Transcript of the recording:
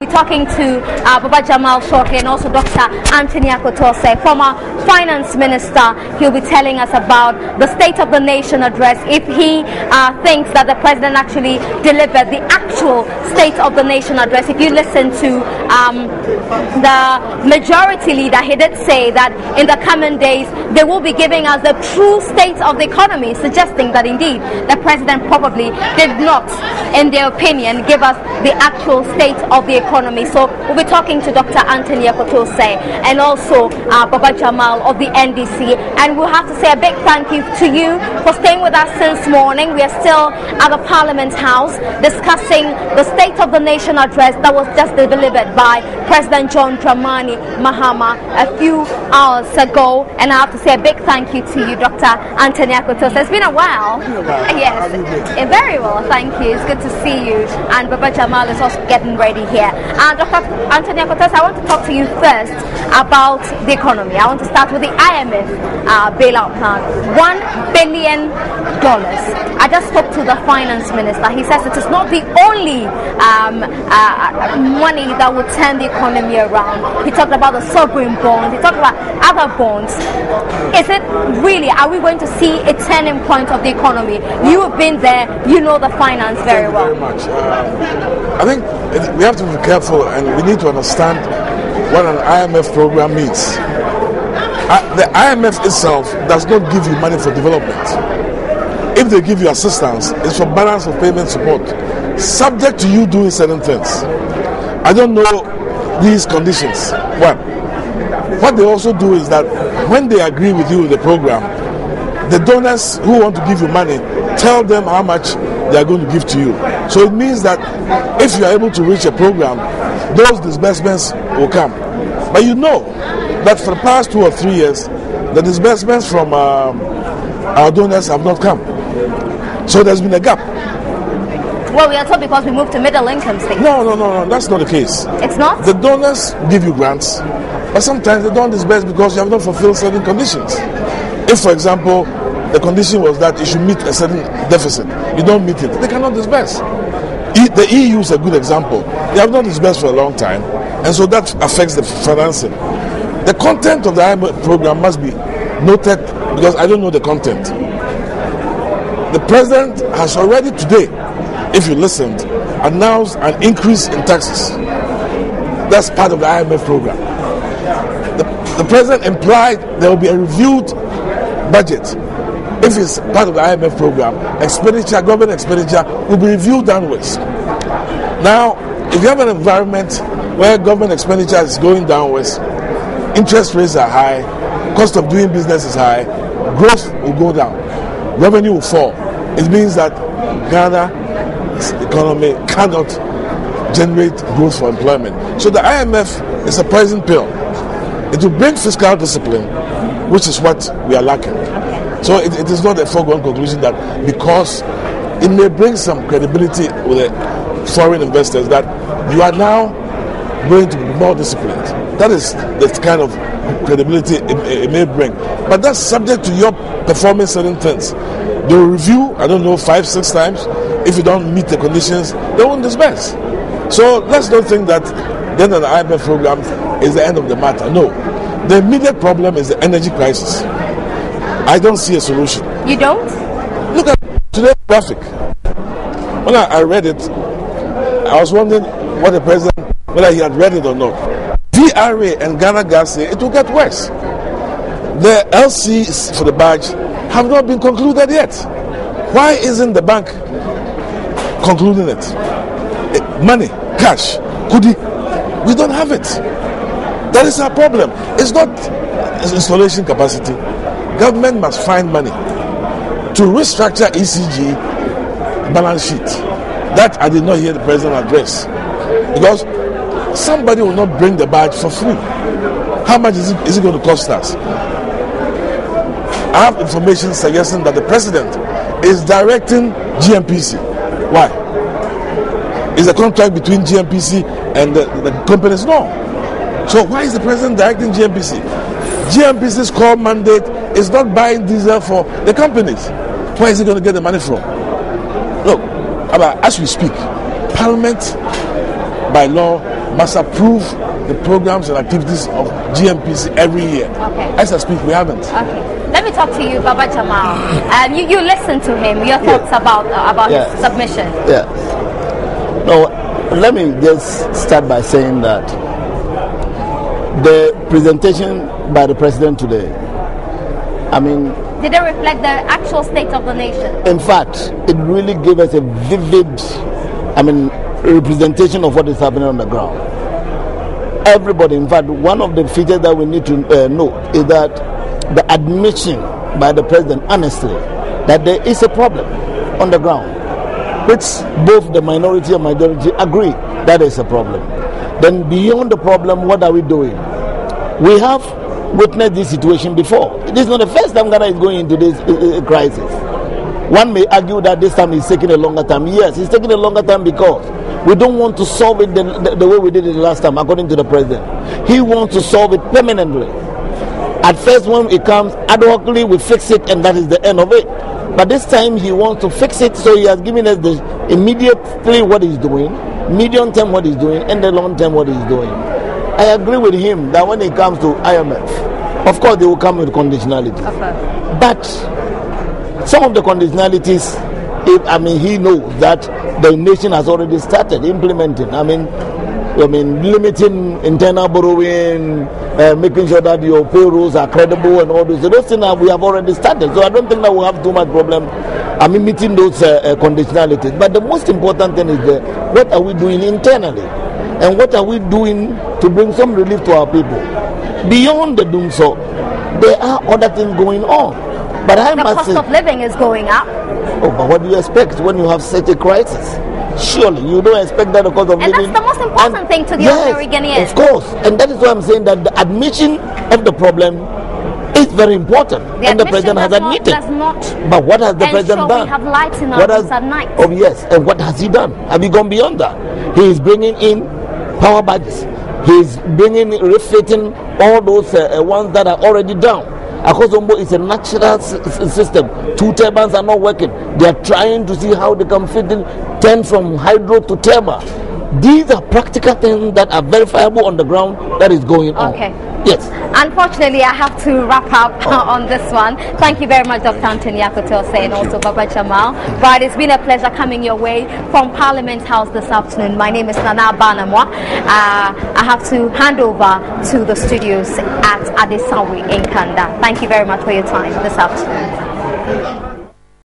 We're talking to Baba Jamal shortly, and also Dr. Anthony Akoto, former finance minister. He'll be telling us about the State of the Nation address, if he thinks that the president actually delivered the actual State of the Nation address. If you listen to the majority leader, he did say that in the coming days they will be giving us the true state of the economy, suggesting that indeed the president probably did not, in their opinion, give us the actual state of the economy. So we'll be talking to Dr. Anthony Akoto and also Baba Jamal of the NDC, and we'll have to say a big thank you to you for staying with us since morning. We are still at the Parliament House discussing the State of the Nation address that was just delivered by President John Dramani Mahama a few hours ago, and I have to say a big thank you to you, Dr. Anthony Akoto. It's been a while. Yes, very well, thank you. It's good to see you, and Baba Jamal is also getting ready here. Dr. Anthony Akoto, I want to talk to you first about the economy. I want to start with the IMF bailout plan. $1 billion. I just spoke to the finance minister. He says it is not the only money that will turn the economy around. He talked about the sovereign bonds. He talked about other bonds. Is it really, are we going to see a turning point of the economy? You have been there. You know the finance very well. Thank you very much. I think we have to be careful, and we need to understand what an IMF program means. The IMF itself does not give you money for development. If they give you assistance, it's for balance of payment support, subject to you doing certain things. I don't know these conditions. One, what they also do is that when they agree with you with the program, the donors who want to give you money tell them how much they are going to give to you. So it means that if you are able to reach a program, those disbursements will come. But you know that for the past 2 or 3 years, the disbursements from our donors have not come. So there's been a gap. Well, we are told because we moved to middle income states. No, that's not the case. It's not? The donors give you grants, but sometimes they don't disburse because you have not fulfilled certain conditions. If, for example, the condition was that you should meet a certain deficit, you don't meet it, they cannot disburse. The EU is a good example. They have not disbursed for a long time, and so that affects the financing. The content of the IMF program must be noted, because I don't know the content. The president has already today, if you listened, announced an increase in taxes. That's part of the IMF program. The president implied there will be a reviewed budget. If it's part of the IMF program, government expenditure will be reviewed downwards. Now, if you have an environment where government expenditure is going downwards, interest rates are high, cost of doing business is high, growth will go down, revenue will fall. It means that Ghana's economy cannot generate growth for employment. So the IMF is a poison pill. It will bring fiscal discipline, which is what we are lacking. So it is not a foregone conclusion that because it may bring some credibility with the foreign investors that you are now going to be more disciplined. That is the kind of credibility it may bring. But that's subject to your performing certain things. They will review, 5-6 times. If you don't meet the conditions, they won't disburse. So let's not think that then an IMF program is the end of the matter. No. The immediate problem is the energy crisis. I don't see a solution. You don't? Look at today's graphic. When I read it, I was wondering what the president, whether he had read it or not. DRA and Ghana Gas say it will get worse. The LCs for the badge have not been concluded yet. Why isn't the bank concluding it? Money, cash, goodie, we don't have it. That is our problem. It's not installation capacity. Government must find money to restructure ECG balance sheet. That I did not hear the president address, because somebody will not bring the badge for free. How much is it going to cost us? I have information suggesting that the president is directing GMPC. Why? Is a contract between GMPC and the companies? No. So why is the president directing GMPC? GMPC's core mandate is not buying diesel for the companies. Where is he going to get the money from? Look, as we speak, Parliament by law must approve the programs and activities of GMPC every year. Okay. As I speak, we haven't. Okay. Let me talk to you, Baba Jamal. You listened to him. Your thoughts about his submission? Yeah. No, let me just start by saying that the presentation by the president today, I mean, did it reflect the actual state of the nation? In fact, it really gave us a vivid, representation of what is happening on the ground. Everybody, in fact, one of the features that we need to note is that the admission by the president, honestly, that there is a problem on the ground, which both the minority and majority agree that is a problem. Then beyond the problem, what are we doing? We have witnessed this situation before. This is not the first time Ghana is going into this crisis. One may argue that this time is taking a longer time. Yes, it's taking a longer time because we don't want to solve it the way we did it the last time, according to the president. He wants to solve it permanently. At first, when it comes ad hocly, we fix it, and that is the end of it. But this time, he wants to fix it, so he has given us the immediately what he's doing, medium term what he's doing, and the long term what he's doing. I agree with him that when it comes to IMF, of course, they will come with conditionalities. Okay. But some of the conditionalities, he knows that the nation has already started implementing. Limiting internal borrowing, making sure that your payrolls are credible and all those. So those things we have already started. So I don't think that we have too much problem. Meeting those conditionalities. But the most important thing is what are we doing internally? And what are we doing to bring some relief to our people? Beyond the doing so, there are other things going on. But the cost of living is going up. Oh, but what do you expect when you have such a crisis? Surely you don't expect that the cost of living. And that's the most important thing to the ordinary Ghanaians. Of course, and that is why I'm saying that the admission of the problem is very important, and the president has admitted. But what has the president done? We have lights in our rooms at night. Oh yes, and what has he done? Have you gone beyond that? He is bringing in power badges. He is refitting all those ones that are already down. Akoto is a natural system. 2 turbines are not working. They are trying to see how they can fit in 10 from hydro to thermal. These are practical things that are verifiable on the ground that is going on. Okay. Yes. Unfortunately, I have to wrap up on this one. Thank you very much, Dr. Anthony Akoto, and also Baba Jamal. But it's been a pleasure coming your way from Parliament House this afternoon. My name is Nana Banamwa. I have to hand over to the studios at Adesawi in Kanda. Thank you very much for your time this afternoon.